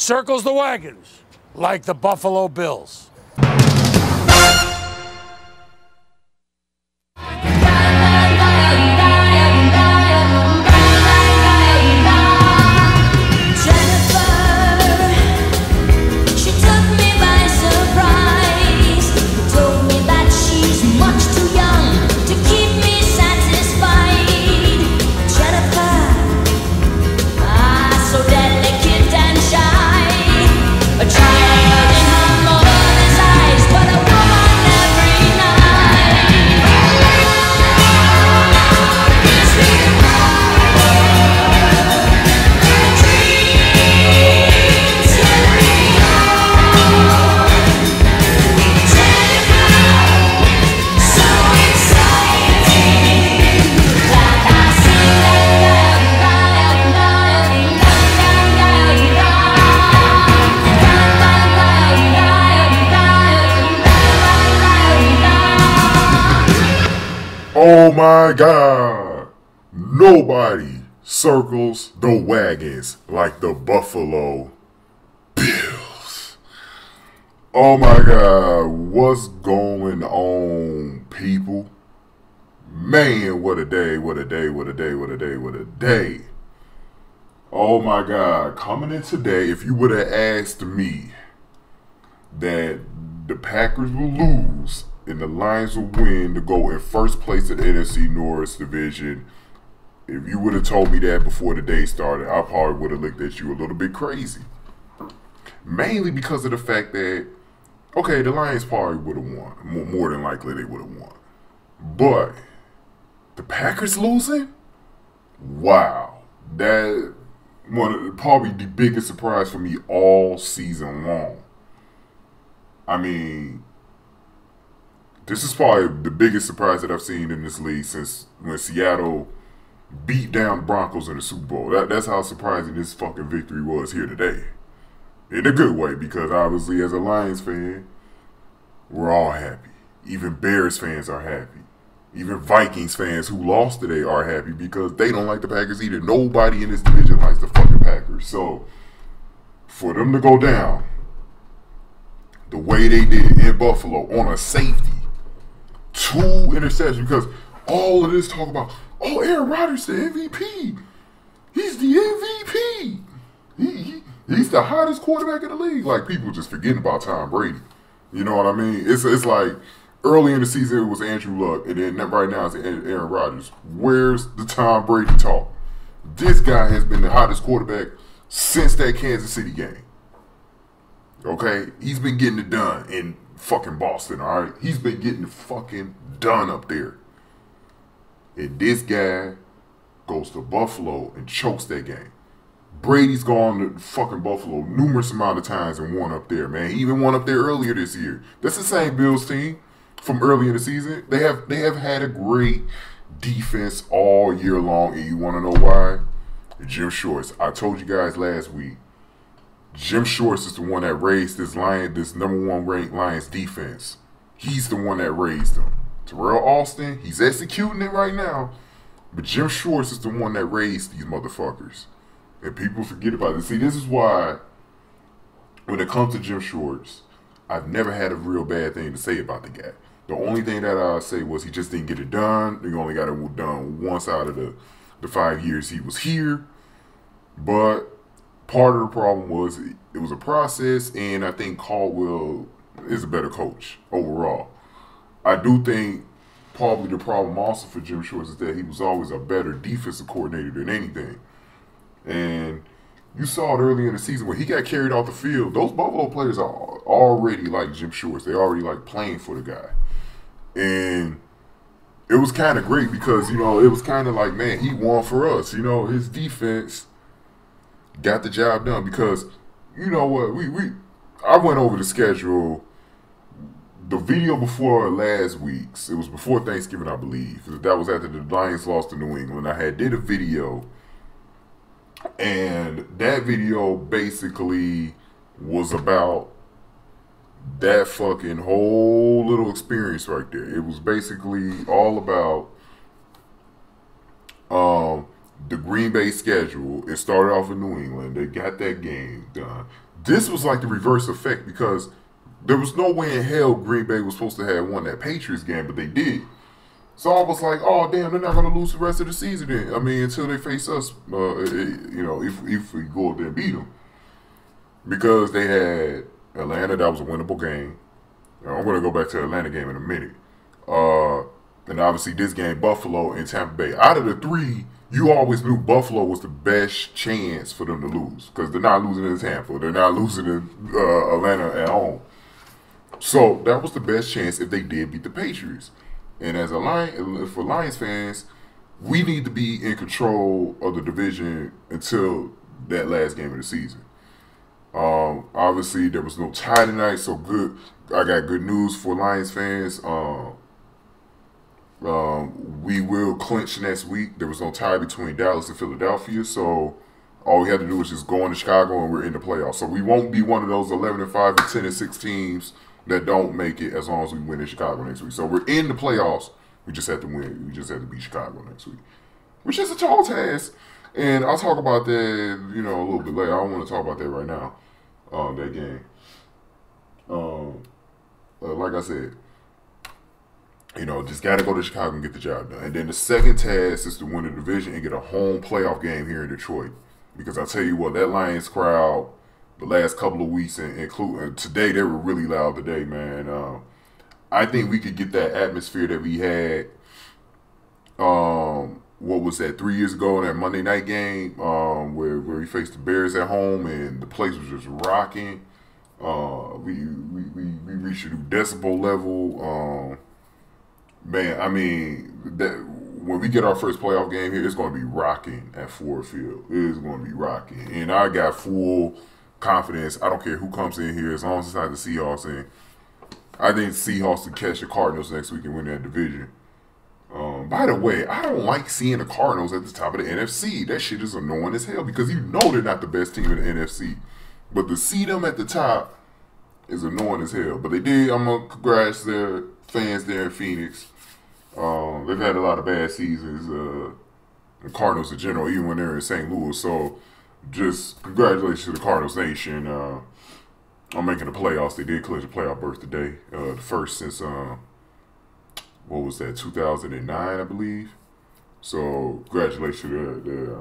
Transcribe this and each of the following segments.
circles the wagons like the Buffalo Bills. Oh my God, nobody circles the wagons like the Buffalo Bills. Oh my God, what's going on, people? Man, what a day, what a day, what a day, what a day, what a day. Oh my God, coming in today, if you would have asked me that the Packers will lose and the Lions will win to go in first place in the NFC North Division, if you would have told me that before the day started, I probably would have looked at you a little bit crazy. Mainly because of the fact that, okay, the Lions probably would have won. More than likely they would have won. But the Packers losing? Wow. That probably the biggest surprise for me all season long. I mean, this is probably the biggest surprise that I've seen in this league since when Seattle beat down the Broncos in the Super Bowl. That's how surprising this fucking victory was here today. In a good way, because obviously as a Lions fan, we're all happy. Even Bears fans are happy. Even Vikings fans who lost today are happy because they don't like the Packers either. Nobody in this division likes the fucking Packers. So, for them to go down the way they did in Buffalo on a safety, 2 interceptions, because all of this talk about, oh, Aaron Rodgers the MVP. He's the MVP. He's the hottest quarterback in the league. Like, people just forgetting about Tom Brady. You know what I mean? It's like early in the season it was Andrew Luck, and then right now it's Aaron Rodgers. Where's the Tom Brady talk? This guy has been the hottest quarterback since that Kansas City game. Okay? He's been getting it done in fucking Boston, all right? He's been getting it fucking done up there. And this guy goes to Buffalo and chokes that game. Brady's gone to fucking Buffalo numerous amount of times and won up there, man. He even won up there earlier this year. That's the same Bills team from early in the season. They have had a great defense all year long, and you want to know why? Jim Shorts. I told you guys last week, Jim Shorts is the one that raised this number 1 ranked Lions defense. He's the one that raised them. Terrell Austin, he's executing it right now, but Jim Shorts is the one that raised these motherfuckers. And people forget about it. See, this is why when it comes to Jim Shorts, I've never had a real bad thing to say about the guy. The only thing that I say was he just didn't get it done. He only got it done once out of the 5 years he was here. But part of the problem was it was a process, and I think Caldwell is a better coach overall. I do think probably the problem also for Jim Shorts is that he was always a better defensive coordinator than anything. And you saw it early in the season when he got carried off the field. Those Buffalo players are already like Jim Shorts. They already like playing for the guy. And it was kind of great because, you know, it was kind of like, man, he won for us. You know, his defense got the job done because, you know what, I went over the schedule. The video before last week's, it was before Thanksgiving, I believe. That was after the Lions lost to New England. I did a video, and that video basically was about that fucking whole little experience right there. It was basically all about the Green Bay schedule. It started off in New England. They got that game done. This was like the reverse effect because there was no way in hell Green Bay was supposed to have won that Patriots game, but they did. So I was like, oh damn, they're not going to lose the rest of the season. Then I mean, until they face us, if we go up there and beat them, because they had Atlanta, that was a winnable game. I'm going to go back to the Atlanta game in a minute. And obviously this game, Buffalo and Tampa Bay. Out of the three, you always knew Buffalo was the best chance for them to lose because they're not losing in Tampa, they're not losing in Atlanta at home. So that was the best chance if they did beat the Patriots. And as for Lions fans, we need to be in control of the division until that last game of the season. Obviously, there was no tie tonight, so good. I got good news for Lions fans. We will clinch next week. There was no tie between Dallas and Philadelphia, so all we had to do was just go into Chicago and we're in the playoffs. So we won't be one of those 11-5 and 10-6 teams that don't make it as long as we win in Chicago next week. So we're in the playoffs. We just have to win. We just have to beat Chicago next week, which is a tall task. And I'll talk about that, a little bit later. I don't want to talk about that right now. That game. Like I said, just got to go to Chicago and get the job done. And then the second task is to win the division and get a home playoff game here in Detroit. Because I tell you what, that Lions crowd, the last couple of weeks, including today, they were really loud today, man. I think we could get that atmosphere that we had, what was that, 3 years ago in that Monday night game where we faced the Bears at home and the place was just rocking. We reached a new decibel level. Man, I mean, when we get our first playoff game here, it's going to be rocking at Ford Field. It is going to be rocking. And I got full confidence. I don't care who comes in here as long as it's not the Seahawks. And I think the Seahawks can catch the Cardinals next week and win that division. By the way, I don't like seeing the Cardinals at the top of the NFC. That shit is annoying as hell because they're not the best team in the NFC. But to see them at the top is annoying as hell. But they did. I'm going to congrats their fans there in Phoenix. They've had a lot of bad seasons, the Cardinals in general, even when they're in St. Louis. So just congratulations to the Cardinals Nation on making the playoffs. They did clinch a playoff berth today, the first since, 2009, I believe. So congratulations to the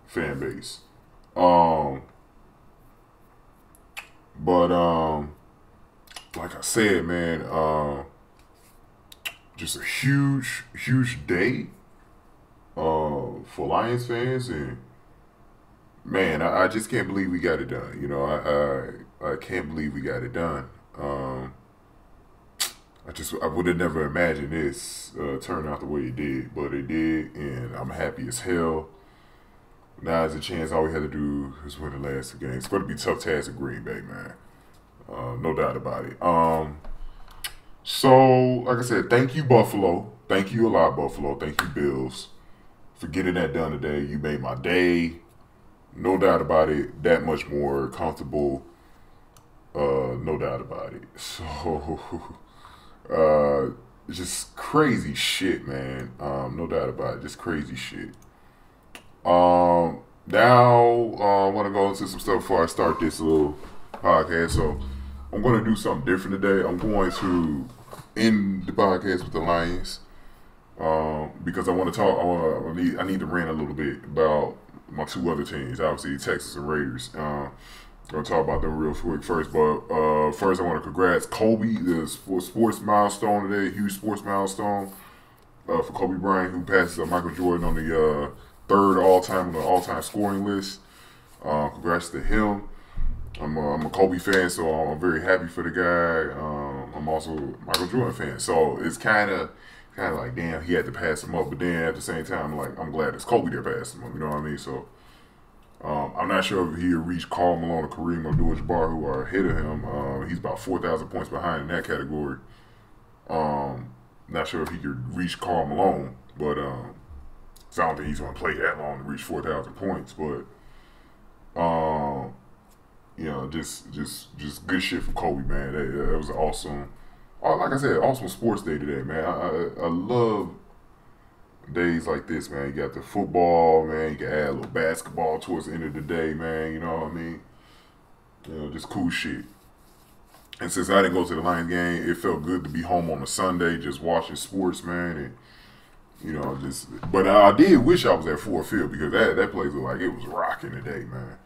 fan base. Like I said, man, just a huge, huge day for Lions fans, and man, I just can't believe we got it done. I can't believe we got it done. I would have never imagined this turn out the way it did, but it did, and I'm happy as hell. Now there's a chance all we had to do is win the last 2 games. It's going to be a tough task in Green Bay, man. No doubt about it. So, like I said, thank you, Buffalo. Thank you a lot, Buffalo. Thank you, Bills, for getting that done today. You made my day. No doubt about it. That much more comfortable. No doubt about it. So, just crazy shit, man. No doubt about it. Just crazy shit. Now, I want to go into some stuff before I start this little podcast. So, I'm going to do something different today. I'm going to end the podcast with the Lions because I want to talk. I need to rant a little bit about my 2 other teams, obviously Texas and Raiders. I'm going to talk about them real quick first. But first, I want to congrats Kobe, the sports milestone today, huge sports milestone for Kobe Bryant, who passes Michael Jordan on the third all-time on the all-time scoring list. Congrats to him. I'm a Kobe fan, so I'm very happy for the guy. I'm also a Michael Jordan fan, so it's kind of like, damn, he had to pass him up. But then at the same time, I'm glad it's Kobe that passed him up. You know what I mean? So I'm not sure if he'll reach Karl Malone or Kareem Abdul-Jabbar, who are ahead of him. He's about 4,000 points behind in that category. Not sure if he could reach Karl Malone, but so I don't think he's going to play that long to reach 4,000 points. But just good shit from Kobe, man. That was awesome. Like I said, awesome sports day today, man. I love days like this, man. You got the football, man. You can add a little basketball towards the end of the day, man. You know what I mean? You know, just cool shit. And since I didn't go to the Lions game, it felt good to be home on a Sunday, just watching sports, man. And you know, but I did wish I was at Ford Field because that place looked like it was rocking today, man.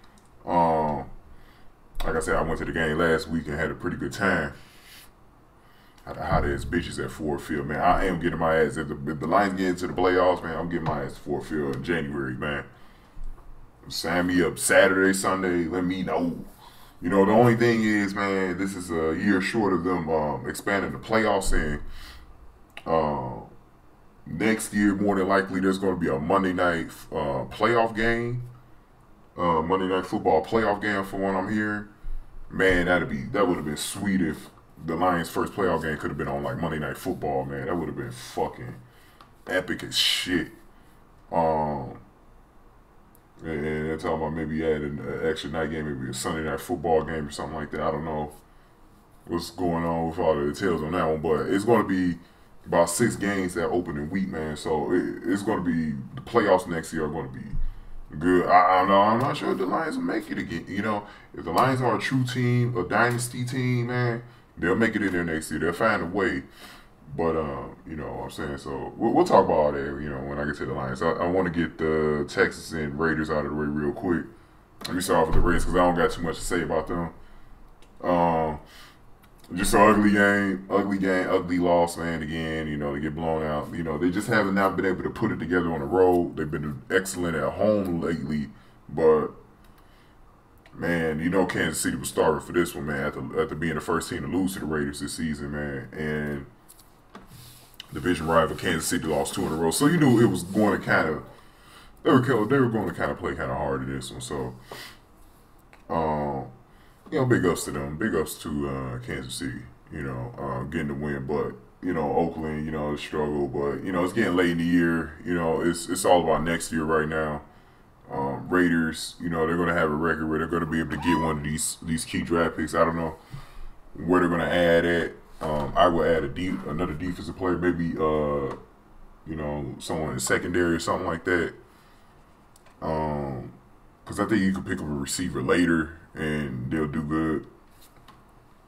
Like I said, I went to the game last week and had a pretty good time. Had the hottest bitches at Ford Field, man. I am getting my ass. If the Lions get into the playoffs, man, I'm getting my ass to Ford Field in January, man. Sign me up Saturday, Sunday. Let me know. You know, the only thing is, man, this is a year short of them expanding the playoffs, and next year, more than likely, there's going to be a Monday night playoff game. Monday Night Football playoff game from what I'm hearing. Man, that would have been sweet if the Lions' first playoff game could have been on like Monday Night Football, man. That would have been fucking epic as shit. And they're talking about maybe adding an extra night game, maybe a Sunday Night Football game or something like that. I don't know what's going on with all the details on that one, but it's going to be about 6 games that opening week, man. So it's going to be, the playoffs next year are going to be good. I'm not sure if the Lions will make it again. You know, if the Lions are a true team, a dynasty team, man, they'll make it in there next year. They'll find a way. But, you know what I'm saying? So, we'll talk about all that, you know, when I get to the Lions. I want to get the Texans and Raiders out of the way real quick. Let me start off with the Raiders because I don't got too much to say about them. Just an ugly game, ugly loss, man, again. You know, they get blown out. You know, they just haven't now been able to put it together on the road. They've been excellent at home lately. But, man, you know Kansas City was starving for this one, man, after being the first team to lose to the Raiders this season, man. And division rival Kansas City lost 2 in a row. So you knew it was going to kind of, they were going to kind of play kind of hard in this one. So, you know, big ups to them. Big ups to Kansas City, you know, getting the win. But, you know, Oakland, you know, it's struggle. But, you know, it's getting late in the year. You know, it's all about next year right now. Raiders, you know, they're going to have a record where they're going to be able to get one of these key draft picks. I don't know where they're going to add at. I will add another defensive player, maybe, you know, someone in secondary or something like that. Because I think you could pick up a receiver later and they'll do good.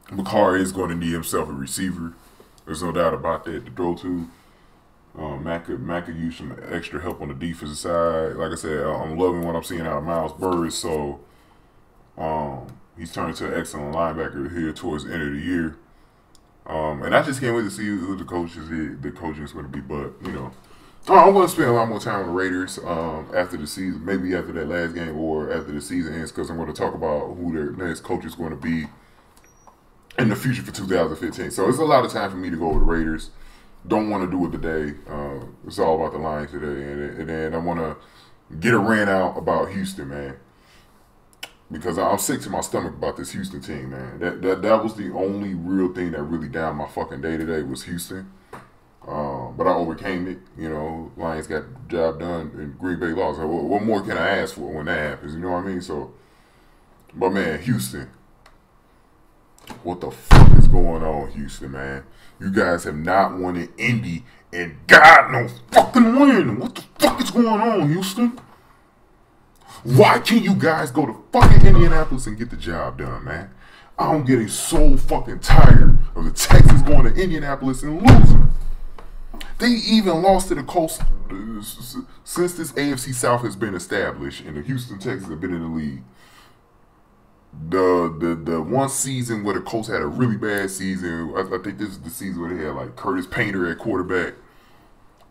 McCarr is going to need himself a receiver. There's no doubt about that to throw to. Mac could use some extra help on the defensive side. Like I said, I'm loving what I'm seeing out of Miles Burris. So he's turned into an excellent linebacker here towards the end of the year. And I just can't wait to see who the coaching is going to be. But, you know, I'm going to spend a lot more time on the Raiders after the season, maybe after that last game or after the season ends, because I'm going to talk about who their next coach is going to be in the future for 2015. So it's a lot of time for me to go over the Raiders. Don't want to do it today. It's all about the Lions today. And then I want to get a rant out about Houston, man. Because I'm sick to my stomach about this Houston team, man. That was the only real thing that really downed my fucking day today was Houston. But I overcame it. You know, Lions got the job done and Green Bay lost. So what more can I ask for when that happens? You know what I mean? So, but man, Houston. What the fuck is going on, Houston, man? You guys have not won an Indy and got no fucking win. What the fuck is going on, Houston? Why can't you guys go to fucking Indianapolis and get the job done, man? I'm getting so fucking tired of the Texans going to Indianapolis and losing. They even lost to the Colts since this AFC South has been established and the Houston Texans have been in the league. The one season where the Colts had a really bad season, I think this is the season where they had like Curtis Painter at quarterback.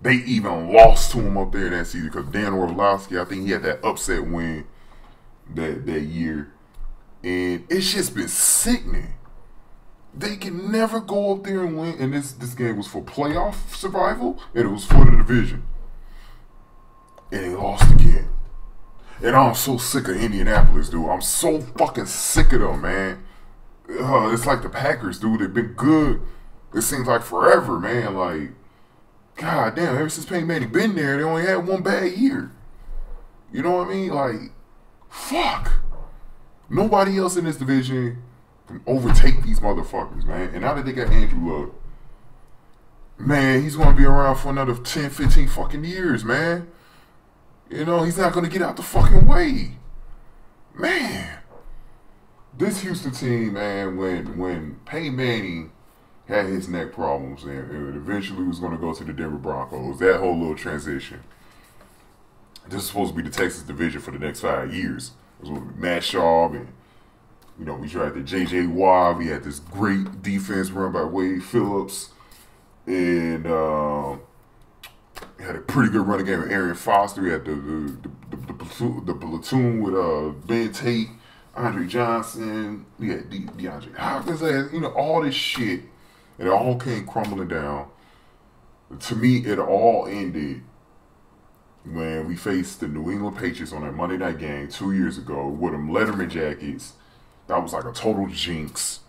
They even lost to him up there that season because Dan Orlovsky, I think he had that upset win that year. And it's just been sickening. They can never go up there and win. And this game was for playoff survival, and it was for the division. And they lost again. And I'm so sick of Indianapolis, dude. I'm so fucking sick of them, man. It's like the Packers, dude. They've been good. It seems like forever, man. Like, God damn, ever since Peyton Manning been there, they only had one bad year. You know what I mean? Like, fuck. Nobody else in this division can overtake these motherfuckers, man. And now that they got Andrew Luck, man, he's going to be around for another 10, 15 fucking years, man. You know, he's not going to get out the fucking way. Man. this Houston team, man, when Peyton Manning had his neck problems and eventually was going to go to the Denver Broncos, that whole little transition. This is supposed to be the Texas division for the next 5 years. It was with Matt Schaub and, we drafted J.J. Watt. We had this great defense run by Wade Phillips. And had a pretty good running game with Arian Foster. We had the platoon with Ben Tate, Andre Johnson. We had DeAndre Hopkins. All this shit. And it all came crumbling down. To me, it all ended when we faced the New England Patriots on that Monday night game 2 years ago with them Letterman jackets. That was like a total jinx.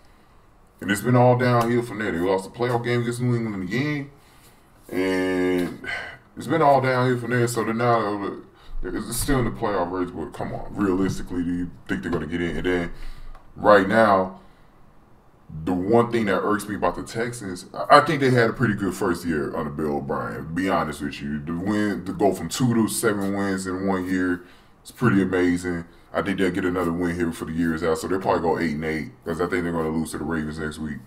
And it's been all downhill from there. They lost the playoff game against New England again. And it's been all downhill from there. So they're now it's still in the playoff race. But come on, realistically, do you think they're going to get in? And then right now, the one thing that irks me about the Texans, I think they had a pretty good first year under Bill O'Brien. To be honest with you, to go from 2 to 7 wins in 1 year, it's pretty amazing. I think they'll get another win here for the years out, so they'll probably go 8-8 because I think they're going to lose to the Ravens next week.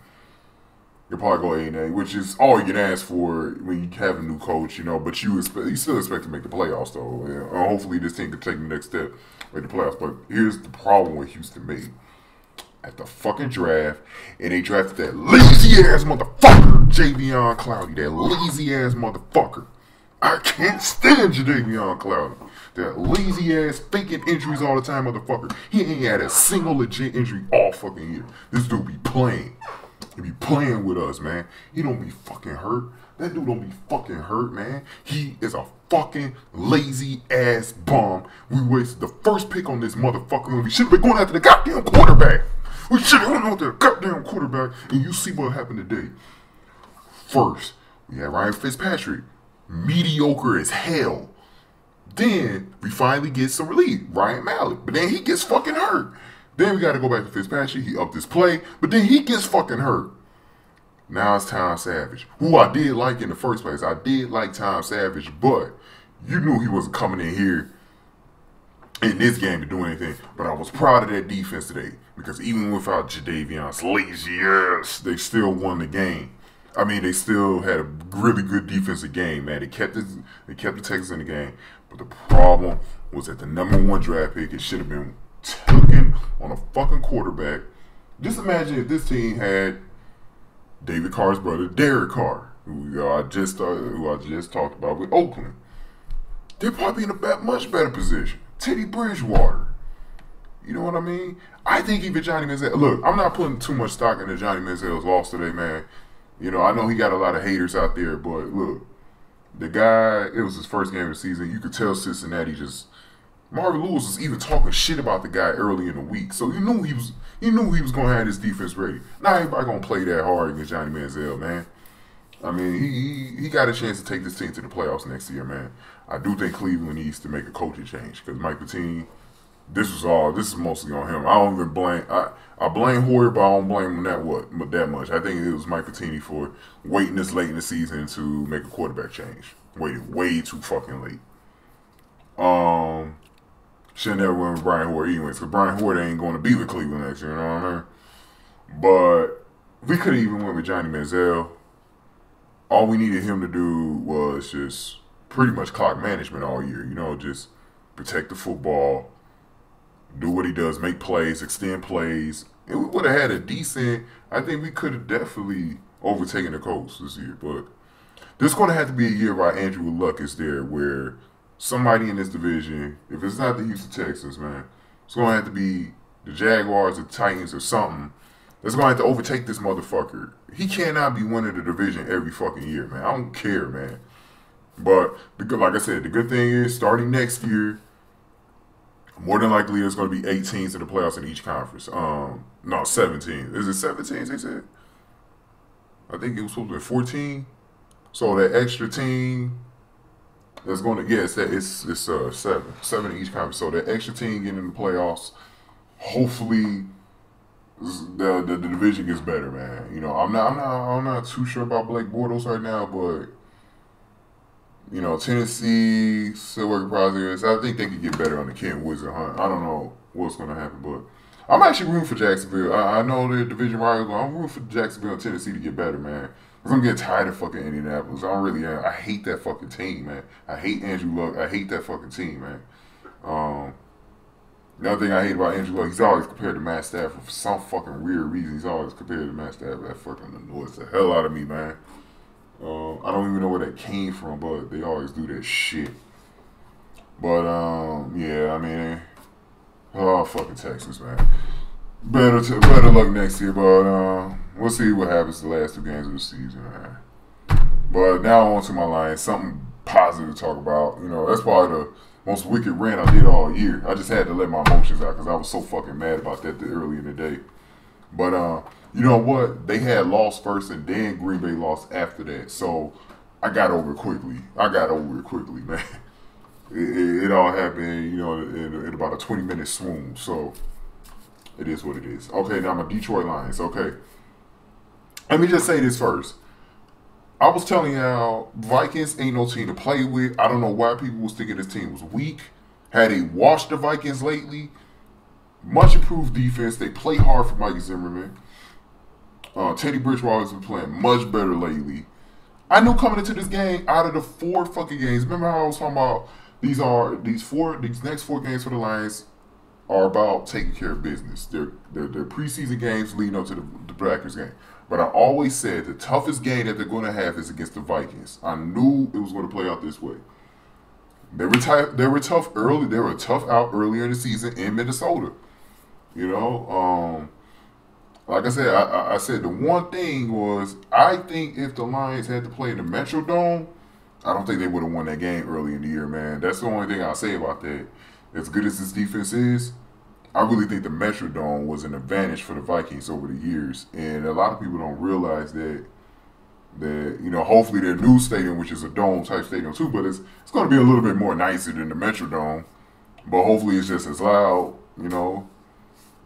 They'll probably go 8-8, which is all you can ask for when you have a new coach, But you still expect to make the playoffs, though. And hopefully, this team can take the next step, make the playoffs. But here's the problem with Houston made. At the fucking draft, and they drafted that lazy-ass motherfucker, Jadeveon Clowney. That lazy-ass motherfucker. I can't stand Jadeveon Clowney. That lazy-ass faking injuries all the time motherfucker. He ain't had a single legit injury all fucking year. This dude be playing. He be playing with us, man. He don't be fucking hurt. That dude don't be fucking hurt, man. He is a fucking lazy-ass bum. We wasted the first pick on this motherfucker when we should have been going after the goddamn quarterback. We should have went after the goddamn quarterback, and you see what happened today. First, we had Ryan Fitzpatrick. Mediocre as hell. Then, we finally get some relief. Ryan Mallett. But then he gets fucking hurt. Then we got to go back to Fitzpatrick. He upped his play. But then he gets fucking hurt. Now it's Tom Savage, who I did like in the first place. I did like Tom Savage, but you knew he wasn't coming in here in this game to do anything. But I was proud of that defense today because even without Jadeveon's lazy ass, they still won the game. I mean, they still had a really good defensive game, man. They kept the Texans in the game. But the problem was that the #1 draft pick, it should have been taken on a fucking quarterback. Just imagine if this team had David Carr's brother, Derek Carr, who I just talked about with Oakland. They'd probably be in a much better position. Teddy Bridgewater. You know what I mean? I think even Johnny Manziel. Look, I'm not putting too much stock into Johnny Manziel's loss today, man. I know he got a lot of haters out there, but look, the guy, it was his first game of the season. You could tell Cincinnati Marvin Lewis was even talking shit about the guy early in the week. So you knew he was going to have his defense ready. Not everybody going to play that hard against Johnny Manziel, man. I mean, he got a chance to take this team to the playoffs next year, man. I do think Cleveland needs to make a coaching change because Mike Pettine, this is mostly on him. I don't even blame, I blame Hoyer, but I don't blame him that much. I think it was Mike Pettine for waiting this late in the season to make a quarterback change. Waited way too fucking late. Should never went with Brian Hoyer anyways, because Brian Hoyer ain't going to be with Cleveland next year, you know what I mean? But we could have even went with Johnny Manziel. All we needed him to do was just pretty much clock management all year, just protect the football, do what he does, make plays, extend plays. And we would have had a decent, I think we could have definitely overtaken the Colts this year. But there's going to have to be a year where Andrew Luck is there where somebody in this division, if it's not the Houston Texans, man, it's going to have to be the Jaguars or Titans or something that's going to have to overtake this motherfucker. He cannot be winning the division every fucking year, man. I don't care, man. But, like I said, the good thing is starting next year, more than likely, there's going to be 8 teams in the playoffs in each conference. No, 17. Is it 17, they said? I think it was supposed to be 14. So that extra team that's going to, yes, it's 7. 7 in each conference. So that extra team getting in the playoffs, hopefully the division gets better, man. I'm not too sure about Blake Bortles right now, but Tennessee still working progress. I think they could get better on the Kent Wizard hunt. I don't know what's going to happen, but I'm actually rooting for Jacksonville. I know they're division rivals, but I'm rooting for Jacksonville and Tennessee to get better, man. Because I'm getting tired of fucking Indianapolis. I don't really am. I hate that fucking team, man. I hate Andrew Luck. I hate that fucking team, man. Another thing I hate about Andrew Luck, he's always compared to Matt Stafford for some fucking weird reason. He's always compared to Matt Stafford. That fucking annoys the hell out of me, man. I don't even know where that came from, but they always do that shit. But yeah, I mean, oh fucking Texas, man. Better luck next year, but we'll see what happens the last 2 games of the season, man. But now on to my Lions, something positive to talk about. You know, that's probably the most wicked rant I did all year. I just had to let my emotions out because I was so fucking mad about that early in the day. But you know what? They had lost first, and then Green Bay lost after that. So I got over it quickly. Man. It all happened, you know, in about a 20-minute swoon. So it is what it is. Okay, now my Detroit Lions. Okay. Let me just say this first. I was telling y'all, Vikings ain't no team to play with. I don't know why people was thinking this team was weak. Had they watched the Vikings lately, much improved defense. They play hard for Mike Zimmerman. Teddy Bridgewater's been playing much better lately. I knew coming into this game, out of the 4 fucking games, remember how I was talking about these next 4 games for the Lions are about taking care of business. They're preseason games leading up to the Packers game. But I always said the toughest game that they're going to have is against the Vikings. I knew it was going to play out this way. They were tough early. They were tough out earlier in the season in Minnesota. You know, like I said, I said the one thing was I think if the Lions had to play in the Metrodome, I don't think they would have won that game early in the year, man. That's the only thing I'll say about that. As good as this defense is, I really think the Metrodome was an advantage for the Vikings over the years. And a lot of people don't realize that, you know, hopefully their new stadium, which is a dome-type stadium too, but it's going to be a little bit more nicer than the Metrodome. But hopefully it's just as loud, you know.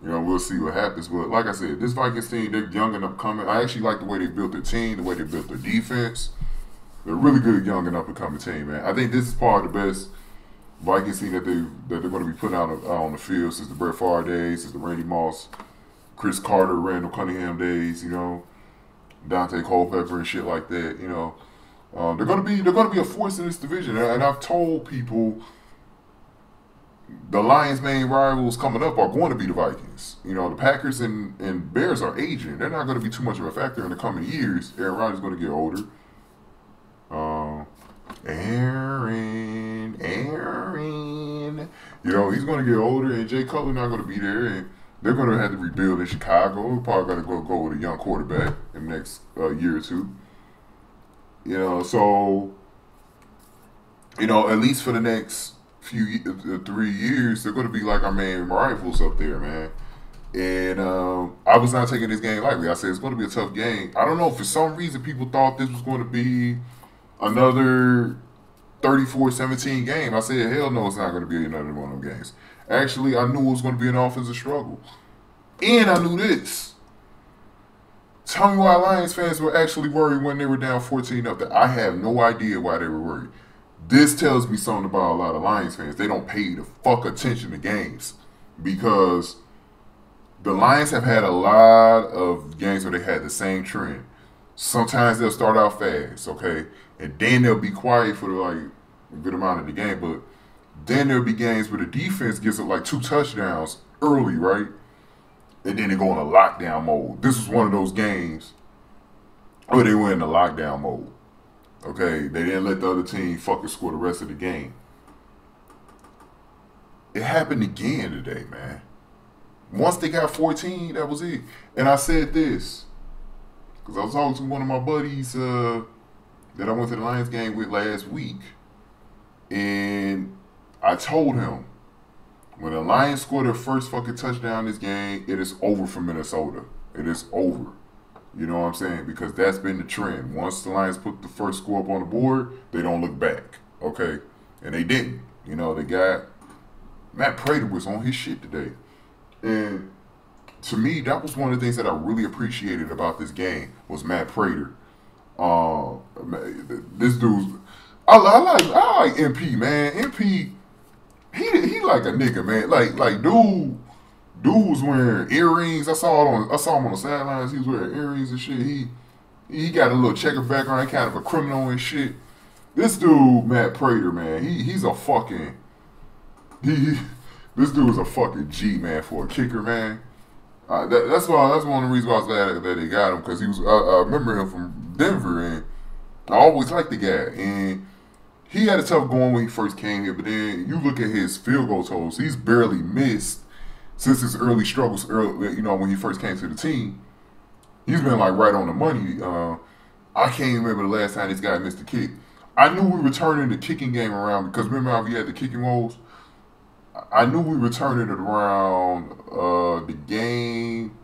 You know, we'll see what happens. But like I said, this Vikings team, they're young and upcoming. I actually like the way they built their team, the way they built their defense. They're a really good young and up-and-coming team, man. I think this is part of the best Vikings team that they're going to be putting out on the field since the Brett Favre days, since the Randy Moss, Chris Carter, Randall Cunningham days, you know, Dante Culpepper and shit like that. You know, they're going to be a force in this division, and I've told people the Lions' main rivals coming up are going to be the Vikings. You know, the Packers and Bears are aging; they're not going to be too much of a factor in the coming years. Aaron Rodgers is going to get older. Aaron, you know, he's going to get older, and Jay Cutler not going to be there, and they're going to have to rebuild in Chicago. We're probably going to go with a young quarterback in the next year or two. You know, so, you know, at least for the next 3 years, they're going to be like our main rivals up there, man. And I was not taking this game lightly. I said it's going to be a tough game. I don't know, for some reason people thought this was going to be another 34-17 game. I said, hell no, it's not going to be another one of them games. Actually, I knew it was going to be an offensive struggle. And I knew this. Tell me why Lions fans were actually worried when they were down 14-0. I have no idea why they were worried. This tells me something about a lot of Lions fans. They don't pay the fuck attention to games. Because the Lions have had a lot of games where they had the same trend. Sometimes they'll start out fast, okay? And then they'll be quiet for like a good amount of the game. But then there'll be games where the defense gives up like 2 touchdowns early, right? And then they go in a lockdown mode. This was one of those games where they went in a lockdown mode. Okay? They didn't let the other team fucking score the rest of the game. It happened again today, man. Once they got 14, that was it. And I said this, because I was talking to one of my buddies that I went to the Lions game with last week. And I told him, when the Lions score their first fucking touchdown in this game, it is over for Minnesota. It is over. You know what I'm saying? Because that's been the trend. Once the Lions put the first score up on the board, they don't look back. Okay? And they didn't. You know, they got... Matt Prater was on his shit today. And to me, that was one of the things that I really appreciated about this game was Matt Prater. This dude, I like MP, man. MP, he like a nigga, man. Like dude Dude was wearing earrings. I saw him on the sidelines. He was wearing earrings and shit. He got a little checker background, kind of a criminal and shit. This dude, Matt Prater, man, he's a fucking this dude is a fucking G, man, for a kicker, man. That's one of the reasons why I was glad that they got him, because he was. I remember him from Denver, and I always liked the guy. And he had a tough going when he first came here, but then you look at his field goal totals. He's barely missed since his early struggles. When he first came to the team, he's been like right on the money. I can't remember the last time this guy missed a kick. I knew we were turning the kicking game around, because remember how we had the kicking woes? I knew we were turning it around the game.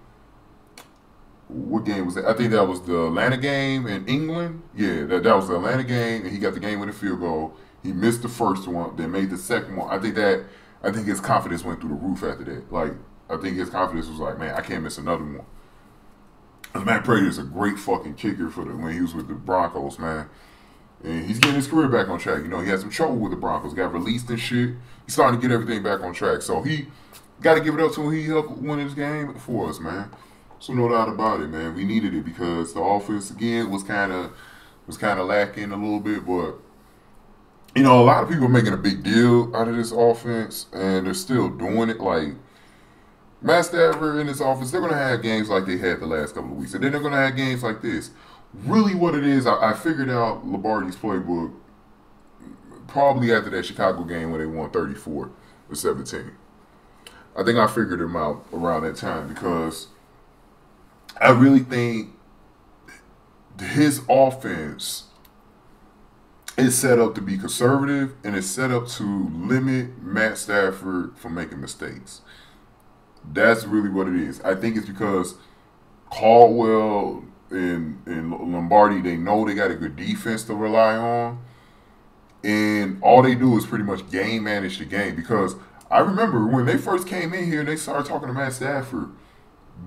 What game was that? I think that was the Atlanta game in England. Yeah, that was the Atlanta game, and he got the game with a field goal. He missed the first one, then made the second one. I think his confidence went through the roof after that. Like, I think his confidence was like, man, I can't miss another one. And Matt Prater is a great fucking kicker when he was with the Broncos, man. And he's getting his career back on track. He had some trouble with the Broncos, got released and shit. He's starting to get everything back on track. So he got to give it up to him. He helped win this game for us, man. So no doubt about it, man. We needed it because the offense again was kind of lacking a little bit. But a lot of people are making a big deal out of this offense, and they're still doing it. Like Matt Stafford and his offense, they're gonna have games like they had the last couple of weeks, and then they're gonna have games like this. Really what it is, I figured out Lombardi's playbook probably after that Chicago game when they won 34-17. I think I figured him out around that time, because I really think his offense is set up to be conservative, and it's set up to limit Matt Stafford from making mistakes. That's really what it is. I think it's because Caldwell and Lombardi, they know they got a good defense to rely on, and all they do is pretty much game manage the game. Because I remember when they first came in here and they started talking to Matt Stafford,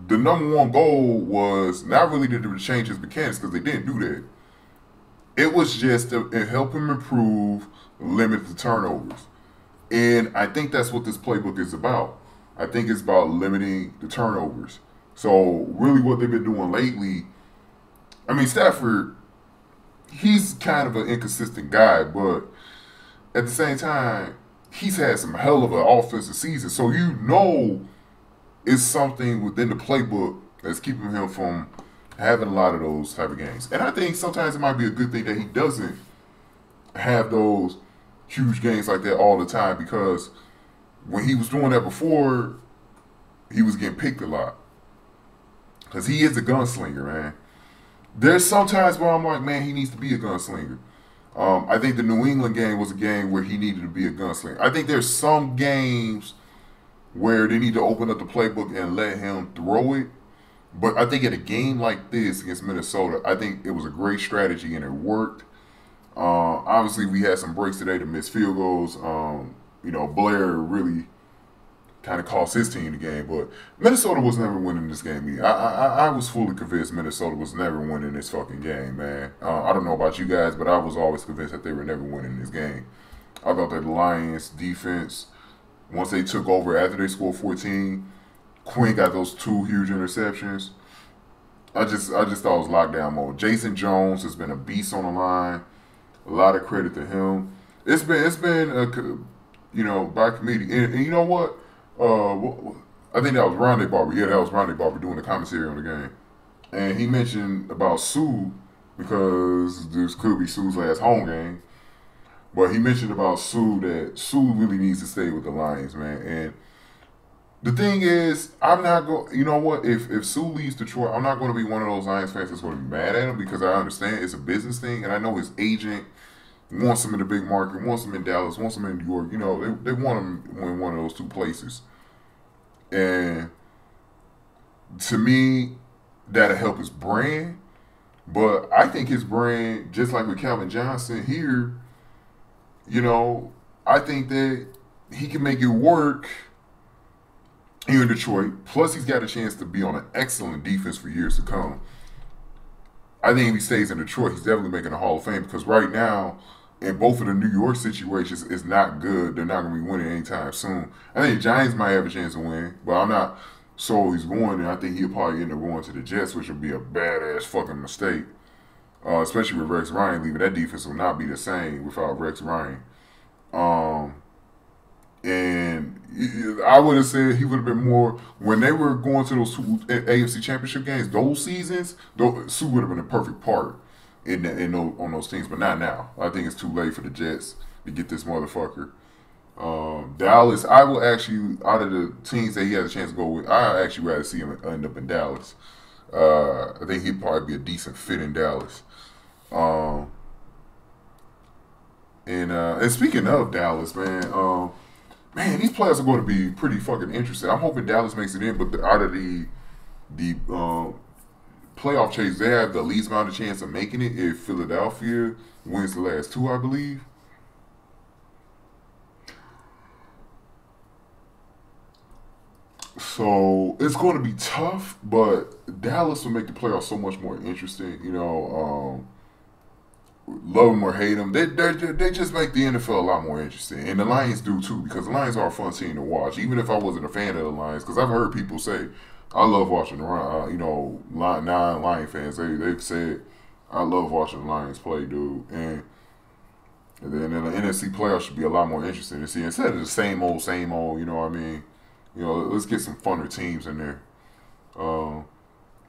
the number one goal was not really to change his mechanics, because they didn't do that. It was just to help him improve, limit the turnovers. And I think that's what this playbook is about. I think it's about limiting the turnovers. So really what they've been doing lately, I mean, Stafford, he's kind of an inconsistent guy, but at the same time, he's had some hell of an offensive season. So it's something within the playbook that's keeping him from having a lot of those type of games. And I think sometimes it might be a good thing that he doesn't have those huge games like that all the time, because when he was doing that before, he was getting picked a lot. Because he is a gunslinger, man. There's sometimes where I'm like, man, he needs to be a gunslinger. I think the New England game was a game where he needed to be a gunslinger. I think there's some games where they need to open up the playbook and let him throw it. But I think in a game like this against Minnesota, I think it was a great strategy and it worked. Obviously, we had some breaks today to miss field goals. Blair really kind of cost his team the game, but Minnesota was never winning this game either. I was fully convinced Minnesota was never winning this fucking game, man. I don't know about you guys, but I was always convinced that they were never winning this game. I thought that the Lions defense, once they took over after they scored 14, Quinn got those 2 huge interceptions. I just thought it was lockdown mode. Jason Jones has been a beast on the line. A lot of credit to him. It's been by committee. And you know what? I think that was Rondé Barber. Yeah, that was Rondé Barber doing the commentary on the game. And he mentioned about Sue, because this could be Sue's last home game. But he mentioned about Sue, that Sue really needs to stay with the Lions, man. And the thing is, I'm not going. You know what? If Sue leaves Detroit, I'm not going to be one of those Lions fans that's going to be mad at him, because I understand it's a business thing, and I know his agent wants him in the big market, wants him in Dallas, wants him in New York. They want him in one of those 2 places. And to me, that'll help his brand. But I think his brand, just like with Calvin Johnson here, I think that he can make it work here in Detroit. Plus, he's got a chance to be on an excellent defense for years to come. I think if he stays in Detroit, he's definitely making a Hall of Fame, because right now, And both of the New York situations is not good. They're not going to be winning anytime soon. I think Giants might have a chance to win, but I'm not so he's going, and I think he'll probably end up going to the Jets, which would be a badass fucking mistake. Especially with Rex Ryan leaving. That defense will not be the same without Rex Ryan. And I would have said he would have been more when they were going to those two AFC Championship games. Those seasons, Sue would have been a perfect part on those teams, but not now. I think it's too late for the Jets to get this motherfucker. Dallas, I will actually, out of the teams that he has a chance to go with, I actually rather see him end up in Dallas. I think he'd probably be a decent fit in Dallas. And speaking of Dallas, man, these players are going to be pretty fucking interesting. I'm hoping Dallas makes it in, but out of the playoff chase, they have the least amount of chance of making it if Philadelphia wins the last two, I believe. So it's going to be tough, but Dallas will make the playoffs so much more interesting. You know, love them or hate them, they just make the NFL a lot more interesting, and the Lions do too, because the Lions are a fun team to watch. Even if I wasn't a fan of the Lions, because I've heard people say I love watching the non-Lion fans. They've said I love watching the Lions play, dude, and then the NFC playoffs should be a lot more interesting to see instead of the same old. You know what I mean? You know, let's get some funner teams in there.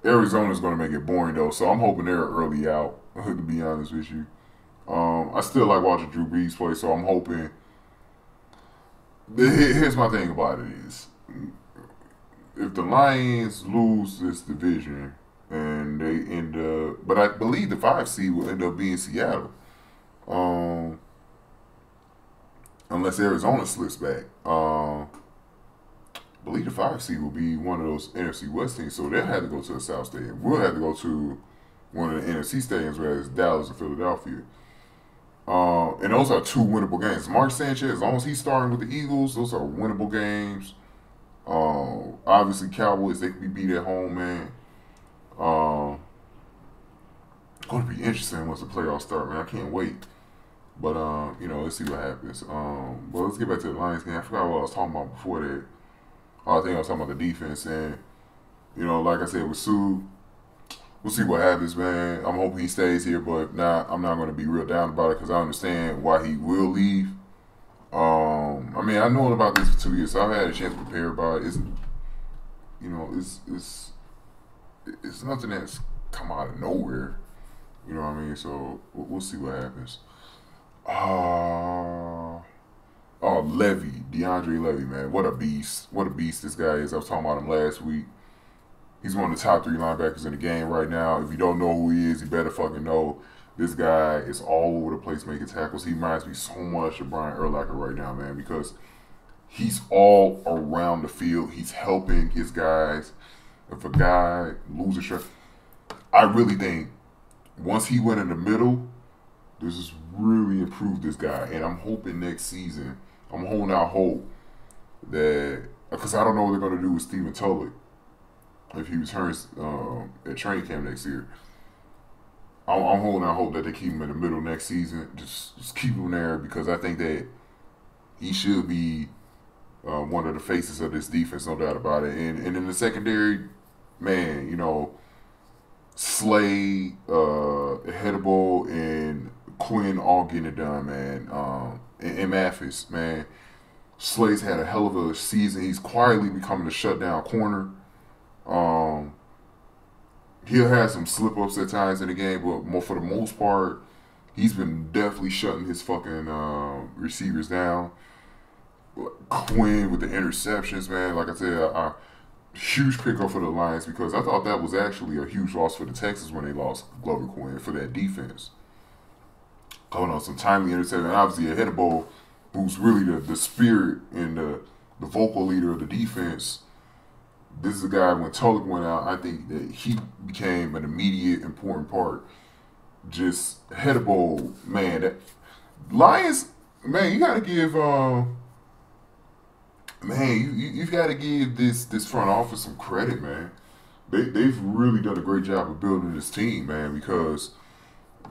Arizona's going to make it boring, though, so I'm hoping they're early out, to be honest with you. I still like watching Drew Brees play, so I'm hoping. Here's my thing about it is, if the Lions lose this division, and they end up, but I believe the 5 seed will end up being Seattle. Unless Arizona slips back. I believe the 5 seed will be one of those NFC West teams, so they'll have to go to the South Stadium. We'll have to go to one of the NFC stadiums, whether it's Dallas or Philadelphia. And those are 2 winnable games. Mark Sanchez, as long as he's starting with the Eagles, those are winnable games. Obviously, Cowboys, they can be beat at home, man. It's going to be interesting once the playoffs start, man. I can't wait. But, let's see what happens. But let's get back to the Lions game. I forgot what I was talking about before that. I think I was talking about the defense, and like I said with Sue, we'll see what happens, man. I'm hoping he stays here, but I'm not going to be real down about it because I understand why he will leave. I know about this for 2 years, so I've had a chance to prepare about it. It's nothing that's come out of nowhere. You know what I mean? So we'll see what happens. DeAndre Levy, man. What a beast. What a beast this guy is. I was talking about him last week. He's one of the top 3 linebackers in the game right now. If you don't know who he is, you better fucking know. This guy is all over the place making tackles. He reminds me so much of Brian Urlacher right now, man, because he's all around the field. He's helping his guys. If a guy loses a shot, I really think once he went in the middle, this has really improved this guy. And I'm hoping next season, I'm holding out hope that, because I don't know what they're going to do with Stephen Tulloch if he returns at training camp next year. I'm holding out hope that they keep him in the middle next season. Just keep him there, because I think that he should be one of the faces of this defense, no doubt about it. And in the secondary, man, Slade, Hedable, and Quinn all getting it done, man. And Mathis, man. Slade's had a hell of a season. He's quietly becoming a shutdown corner. He'll have some slip-ups at times in the game, but for the most part, he's been definitely shutting his fucking receivers down. Quinn with the interceptions, man. Like I said, huge pickup for the Lions, because I thought that was actually a huge loss for the Texans when they lost Glover Quinn for that defense. Coming on some timely interception, and obviously a Hedable, who's really the spirit and the vocal leader of the defense. This is a guy, when Tulloch went out, I think that he became an immediate important part. Just Hedable, man. That Lions, man, you got to give, you've got to give this front office some credit, man. They've really done a great job of building this team, man, because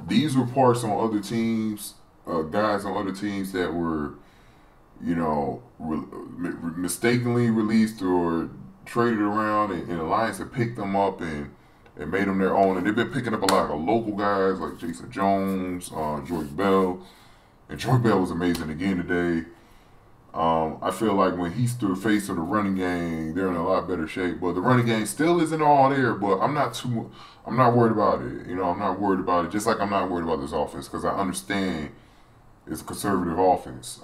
these reports on other teams, guys on other teams that were, mistakenly released or traded around, and Alliance had picked them up and made them their own. And they've been picking up a lot of local guys like Jason Jones, Joy Bell. And Joy Bell was amazing again today. I feel like when he stood face of the running game, they're in a lot better shape. But the running game still isn't all there. But I'm not worried about it. I'm not worried about it. Just like I'm not worried about this offense, because I understand it's a conservative offense.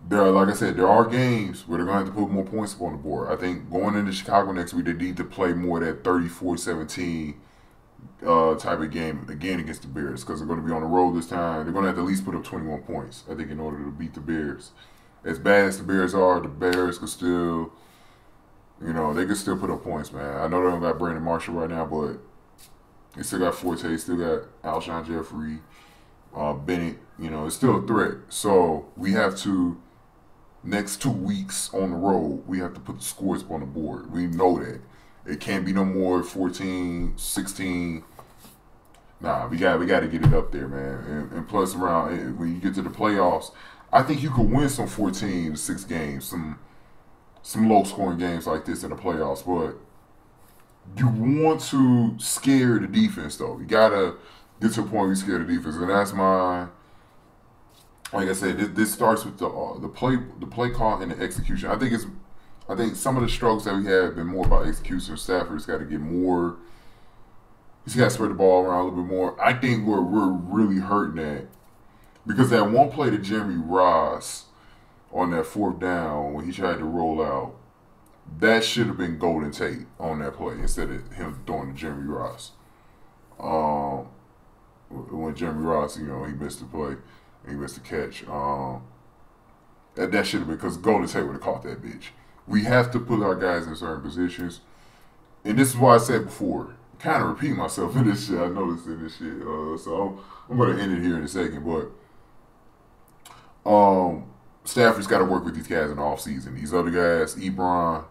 Like I said, there are games where they're going to have to put more points up on the board. I think going into Chicago next week, they need to play more of that 34-17 type of game again against the Bears, because they're going to be on the road this time. They're going to have to at least put up 21 points, I think, in order to beat the Bears. As bad as the Bears are, the Bears could still, they could still put up points, man. I know they don't got Brandon Marshall right now, but they still got Forte, still got Alshon Jeffrey, Bennett. It's still a threat. So we have to, next 2 weeks on the road, we have to put the scores up on the board. We know that. It can't be no more 14, 16. Nah, we got to get it up there, man. And plus, when you get to the playoffs, I think you could win some 14 to 6 games, some low scoring games like this in the playoffs. But you want to scare the defense, though. You gotta get to a point where you scare the defense, and that's like I said, this starts with the play call and the execution. I think some of the strokes that we have been more about execution. Stafford's got to get more. He's got to spread the ball around a little bit more. I think we're really hurting at, because that one play to Jeremy Ross on that 4th down when he tried to roll out, that should have been Golden Tate on that play instead of him throwing to Jeremy Ross. When Jeremy Ross, he missed the play, he missed the catch. That should have been, because Golden Tate would have caught that bitch. We have to put our guys in certain positions. And this is why I said before, kind of repeat myself in this shit. I noticed in this shit. So I'm going to end it here in a second. But Stafford's got to work with these guys in the offseason. These other guys, Ebron,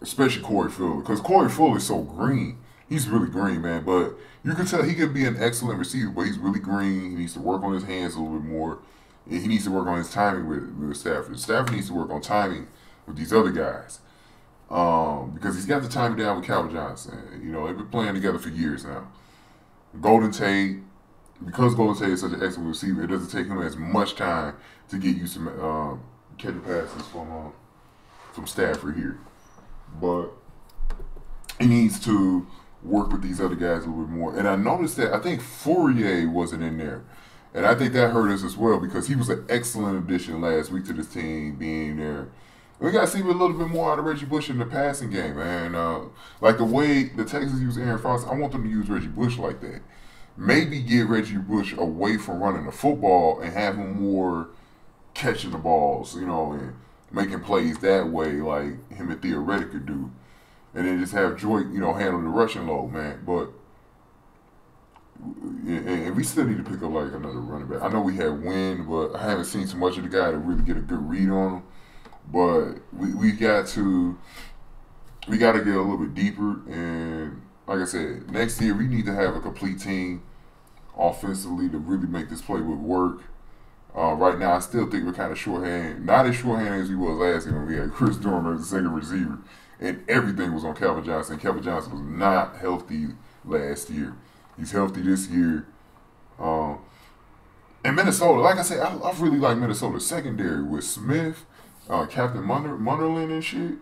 especially Corey Fuller. Because Corey Fuller is so green. He's really green, man. But you can tell he could be an excellent receiver, but he's really green. He needs to work on his hands a little bit more. He needs to work on his timing with Stafford. Stafford needs to work on timing with these other guys, because he's got the timing down with Calvin Johnson. They've been playing together for years now. Golden Tate, because Golden Tate is such an excellent receiver, it doesn't take him as much time to get used to catching passes from Stafford here. But he needs to work with these other guys a little bit more. And I noticed that I think Fourier wasn't in there. And I think that hurt us as well, because he was an excellent addition last week to this team, being there. We got to see a little bit more out of Reggie Bush in the passing game, man. Like the way the Texans use Aaron Fox, I want them to use Reggie Bush like that. Maybe get Reggie Bush away from running the football and have him more catching the balls, and making plays that way, like him and Theoretic could do. And then just have Joy, handle the rushing load, man. But and we still need to pick up like another running back. I know we had Wynn, but I haven't seen too much of the guy to really get a good read on him. But we got to get a little bit deeper. And like I said, next year we need to have a complete team offensively to really make this playbook work. Right now, I still think we're kind of shorthanded. Not as shorthanded as we was last year when we had Chris Dormer as the second receiver, and everything was on Calvin Johnson. Calvin Johnson was not healthy last year. He's healthy this year. And Minnesota, like I said, I really like Minnesota's secondary with Smith, Captain Munderland and shit.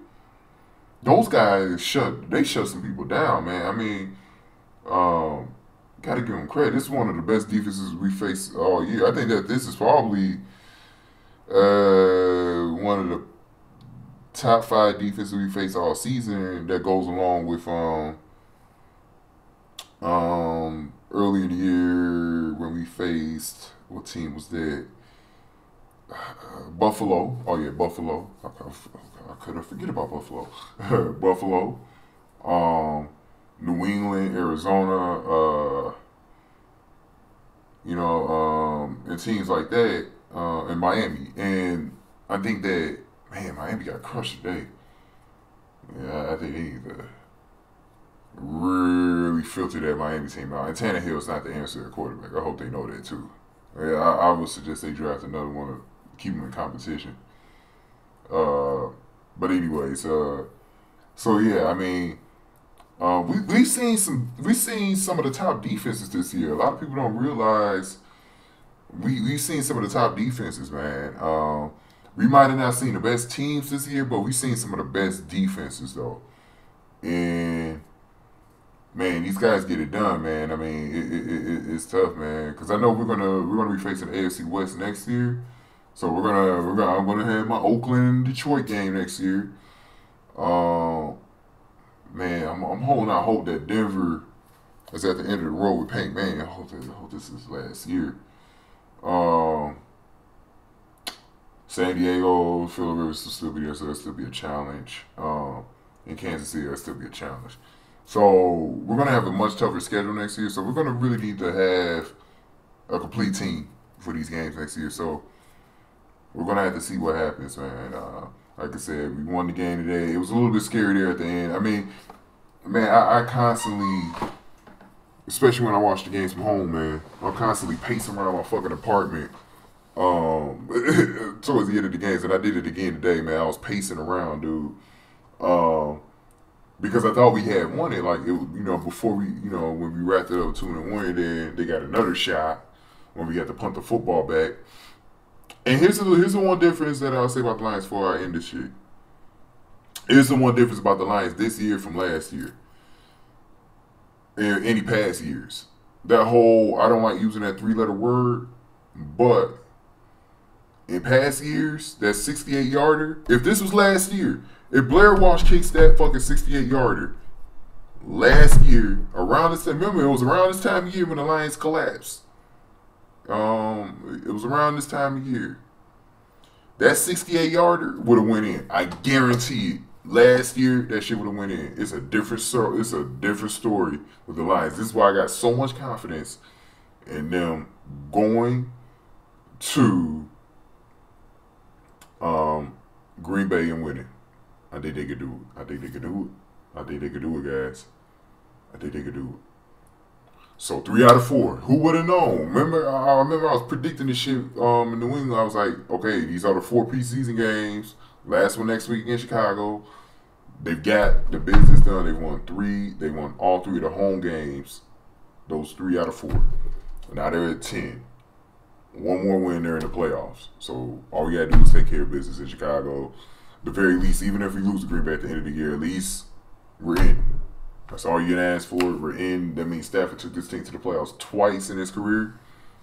Those guys shut some people down, man. I mean, gotta give them credit. This is one of the best defenses we faced all year. I think that this is probably one of the top 5 defenses we faced all season. That goes along with early in the year when we faced, what team was that? Buffalo. Oh yeah, Buffalo. I couldn't forget about Buffalo. Buffalo. New England, Arizona, and teams like that, and Miami. And I think that, man, Miami got crushed today. Yeah, I think they need to really really filter that Miami team out. And Tannehill's not the answer at quarterback. I hope they know that too. Yeah, I would suggest they draft another one to keep them in competition. But anyways, so yeah, I mean, we've seen some of the top defenses this year. A lot of people don't realize we've seen some of the top defenses, man. We might have not seen the best teams this year, but we've seen some of the best defenses though. And man, these guys get it done, man. I mean, it's tough, man. Because I know we're gonna be facing the AFC West next year. So I'm gonna have my Oakland and Detroit game next year. Man, I'm holding out hope that Denver is at the end of the road with Peyton Manning. I hope this is last year. San Diego, Phillip Rivers will still be there, so that'll still be a challenge. In Kansas City, that'll still be a challenge. So we're gonna have a much tougher schedule next year. So we're gonna really need to have a complete team for these games next year. So we're gonna have to see what happens, man. Like I said, we won the game today. It was a little bit scary there at the end. I mean, man, I constantly, especially when I watch the games from home, man, I'm constantly pacing around my fucking apartment towards the end of the games. And I did it again today, man. I was pacing around, dude. Because I thought we had won it. Like, it, you know, before we, you know, when we wrapped it up 2-1, then they got another shot when we got to punt the football back. And here's the one difference that I'll say about the Lions for our industry. Here's the one difference about the Lions this year from last year. And any past years. That whole, I don't like using that 3-letter word, but in past years, that 68-yarder, if this was last year, if Blair Walsh kicks that fucking 68-yarder last year, around this time, remember, it was around this time of year when the Lions collapsed. It was around this time of year. That 68-yarder would have went in. I guarantee it. Last year, that shit would have went in. It's a different story. It's a different story with the Lions. This is why I got so much confidence in them going to Green Bay and winning. I think they could do it. I think they could do it. I think they could do it, guys. I think they could do it. So 3 out of 4. Who would have known? I remember I was predicting this shit in New England. I was like, okay, these are the 4 preseason games. Last one next week in Chicago. They've got the business done. They've won 3. They won all 3 of the home games. Those 3 out of 4. Now they're at 10. One more win, they're in the playoffs. So all we got to do is take care of business in Chicago. The very least, even if we lose to Green Bay at the end of the year, at least we're in. That's all you can ask for. We're in. That means Stafford took this team to the playoffs twice in his career,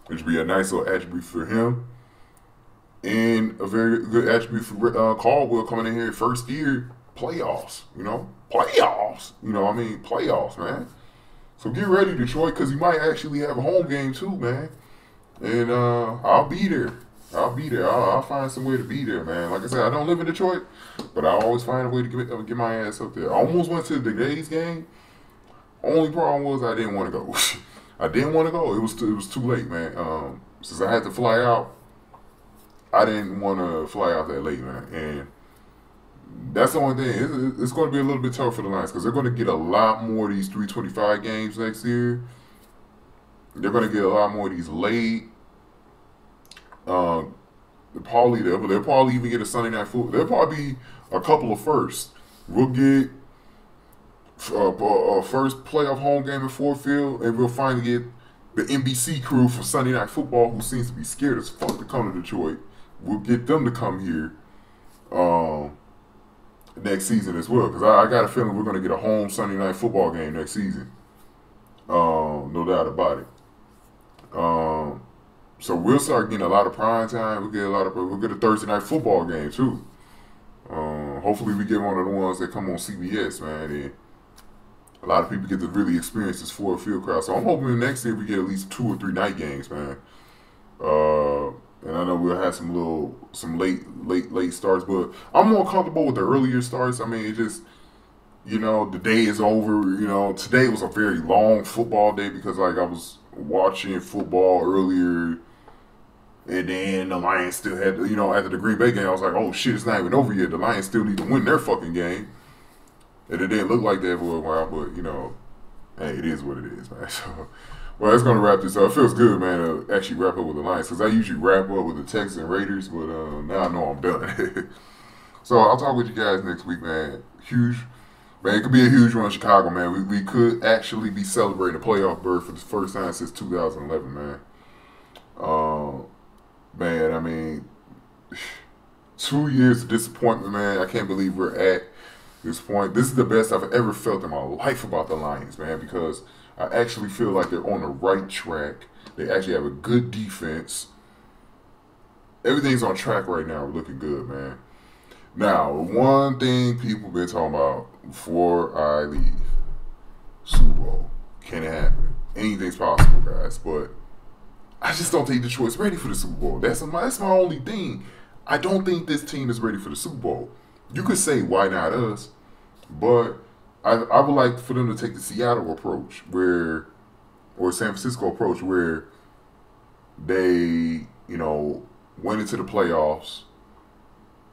which would be a nice little attribute for him. And a very good attribute for Caldwell coming in here first year, playoffs, you know? Playoffs. You know, I mean, playoffs, man. So get ready, Detroit, because you might actually have a home game too, man. And I'll be there. I'll be there. I'll find some way to be there, man. Like I said, I don't live in Detroit, but I always find a way to get my ass up there. I almost went to today's game. Only problem was I didn't want to go. I didn't want to go. It was too late, man. Since I had to fly out, I didn't want to fly out that late, man. And that's the only thing. It's going to be a little bit tough for the Lions because they're going to get a lot more of these 325 games next year. They're going to get a lot more of these late. They'll probably even get a Sunday night football. There'll probably be a couple of firsts. We'll get a first playoff home game in Ford Field, and we'll finally get the NBC crew for Sunday Night Football, who seems to be scared as fuck to come to Detroit. We'll get them to come here next season as well, because I got a feeling we're going to get a home Sunday Night Football game next season. No doubt about it. So we'll start getting a lot of prime time. We'll get a Thursday Night Football game too. Hopefully we get one of the ones that come on CBS, man. And a lot of people get to really experience this Ford Field crowd. So I'm hoping next year we get at least 2 or 3 night games, man. And I know we'll have some late starts, but I'm more comfortable with the earlier starts. I mean, it just, you know, the day is over. You know, today was a very long football day because like I was watching football earlier. And then the Lions still had, you know, after the Green Bay game, I was like, oh shit, it's not even over yet. The Lions still need to win their fucking game. And it didn't look like that for a while, but, you know, hey, it is what it is, man. So, well, that's gonna wrap this up. It feels good, man, to actually wrap up with the Lions because I usually wrap up with the Texans and Raiders, but now I know I'm done. So I'll talk with you guys next week, man. Huge, man. It could be a huge one in Chicago, man. We could actually be celebrating a playoff berth for the first time since 2011, man. Man, I mean, 2 years of disappointment, man. I can't believe we're at this point. This is the best I've ever felt in my life about the Lions, man, because I actually feel like they're on the right track. They actually have a good defense. Everything's on track right now. We're looking good, man. Now, one thing people been talking about before I leave, Super Bowl. Can it happen? Anything's possible, guys, but I just don't think Detroit's ready for the Super Bowl. That's my only thing. I don't think this team is ready for the Super Bowl. You could say, why not us? But I would like for them to take the Seattle approach or San Francisco approach where they, went into the playoffs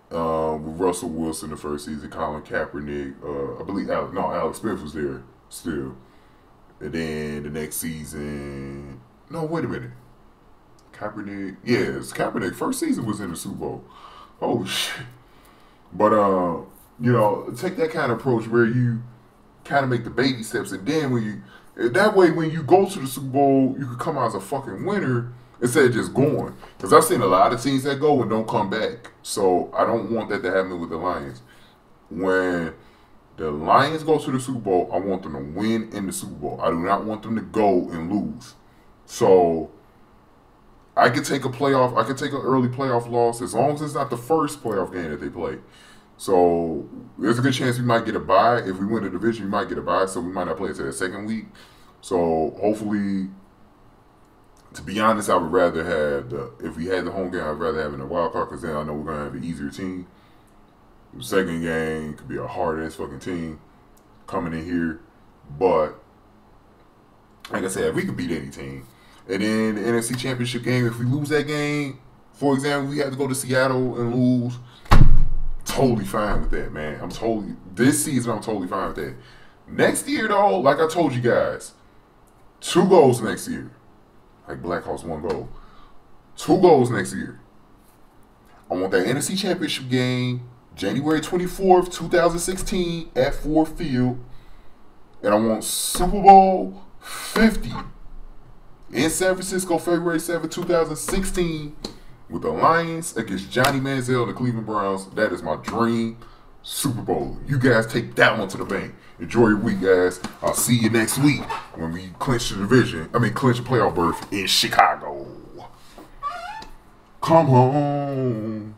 with Russell Wilson the first season, Colin Kaepernick, I believe Alex Smith was there still. And then the next season, no, wait a minute. Kaepernick, it's Kaepernick. First season was in the Super Bowl. Oh shit! But take that kind of approach where you kind of make the baby steps, and then when you go to the Super Bowl, you could come out as a fucking winner instead of just going. Because I've seen a lot of teams that go and don't come back. So I don't want that to happen with the Lions. When the Lions go to the Super Bowl, I want them to win in the Super Bowl. I do not want them to go and lose. So I could take an early playoff loss as long as it's not the first playoff game that they play. So there's a good chance we might get a bye. If we win the division, we might get a bye, so we might not play until the second week. So hopefully, to be honest, I would rather have if we had the home game, I'd rather have in a wild card because then I know we're gonna have an easier team. The second game could be a hard ass fucking team coming in here, but like I said, we could beat any team. And then the NFC Championship game, if we lose that game, for example, we have to go to Seattle and lose. Totally fine with that, man. This season, I'm totally fine with that. Next year, though, like I told you guys, 2 goals next year. Like Blackhawks 1 goal. 2 goals next year. I want that NFC Championship game, January 24th, 2016, at Ford Field. And I want Super Bowl 50 in San Francisco, February 7th, 2016, with the Lions against Johnny Manziel and the Cleveland Browns. That is my dream Super Bowl. You guys take that one to the bank. Enjoy your week, guys. I'll see you next week when we clinch the playoff berth in Chicago. Come home,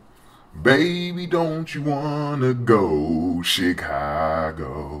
baby, don't you wanna go Chicago?